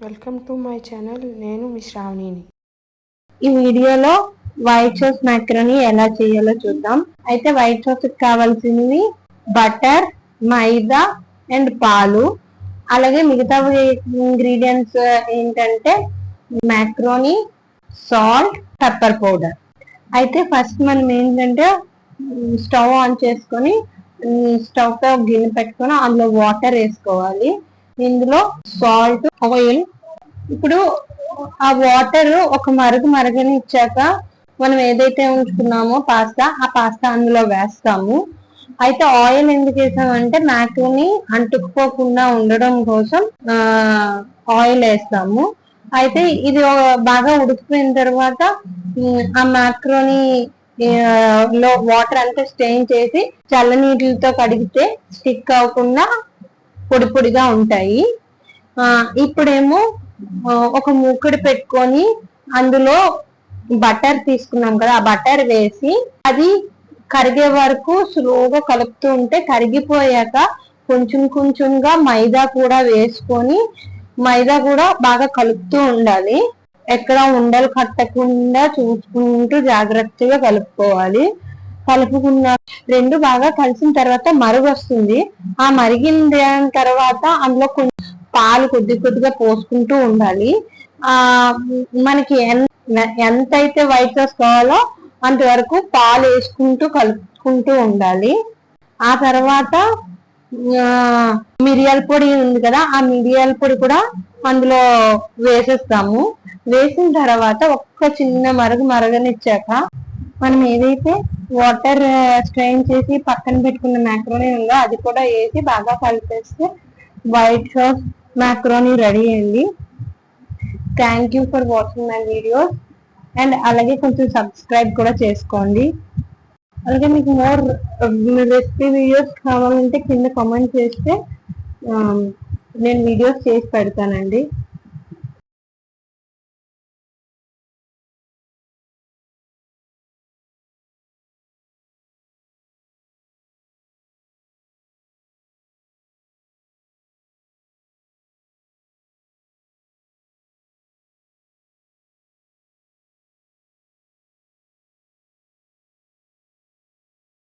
Welcome to my channel. నేను మీ శ్రావణిని. ఈ వీడియోలో వైట్ సాస్ మ్యాకరోనీ ఎలా చేయాలో చూద్దాం. అయితే వైట్ సాస్ కి కావాల్సినవి బటర్, మైదా అండ్ పాలు. అలాగే మిగతా ఇంగ్రీడియంట్స్ ఏంటంటే మ్యాకరోనీ, సాల్ట్, పెప్పర్ పౌడర్. అయితే ఫస్ట్ మనం ఏంటంటే స్టవ్ ఆన్ చేసుకొని స్టవ్ పై ఒక గిన్నె పెట్టుకొని అందులో వాటర్ వేసుకోవాలి. ఇందులో సాల్ట్, ఆయిల్. ఇప్పుడు ఆ వాటర్ ఒక మరగని ఇచ్చాక మనం ఏదైతే ఉంచుకున్నామో ఆ పాస్తా అందులో వేస్తాము. అయితే ఆయిల్ ఎందుకు వేసామంటే మ్యాకరోనీ అంటుకుపోకుండా ఉండడం కోసం ఆయిల్ వేస్తాము. అయితే ఇది బాగా ఉడికిపోయిన తర్వాత ఆ మ్యాకరోనీ లో వాటర్ అంతా స్టెయిన్ చేసి చల్లనీటితో కడిగితే స్టిక్ అవ్వకుండా పొడి పొడిగా ఉంటాయి. ఇప్పుడేమో ఒక మూకుడు పెట్టుకొని అందులో బటర్ తీసుకున్నాం కదా, ఆ బటర్ వేసి అది కరిగే వరకు స్లోగా కలుపుతూ ఉంటే కరిగిపోయాక కొంచెం కొంచెంగా మైదా కూడా వేసుకొని మైదా కూడా బాగా కలుపుతూ ఉండాలి. ఎక్కడ ఉండలు కట్టకుండా చూసుకుంటూ జాగ్రత్తగా కలుపుకోవాలి. కలుపుకున్న రెండు బాగా కలిసిన తర్వాత మరుగు వస్తుంది. ఆ మరిగిన తర్వాత అందులో పాలు కొద్దిగా పోసుకుంటూ ఉండాలి. మనకి ఎంత అయితే వైట్ సాస్ కావాలో అంతవరకు పాలు వేసుకుంటూ కలుపుకుంటూ ఉండాలి. ఆ తర్వాత మిరియాల పొడి ఉంది కదా, ఆ మిరియాల పొడి కూడా అందులో వేసేస్తాము. వేసిన తర్వాత ఒక్క చిన్న మరగనిచ్చాక మనం ఏదైతే వాటర్ స్ట్రెయిన్ చేసి పక్కన పెట్టుకున్న మ్యాకరోనీ ఉందో అది కూడా వేసి బాగా కలిపేస్తే వైట్ సాస్ మ్యాకరోనీ రెడీ అయింది. Thank you for watching my videos. And అలాగే కొంచెం సబ్స్క్రైబ్ కూడా చేసుకోండి. అలాగే మీకు మోర్ రెసిపీ వీడియోస్ కావాలంటే కింద కామెంట్ చేస్తే నేను వీడియోస్ చేసి పెడతానండి.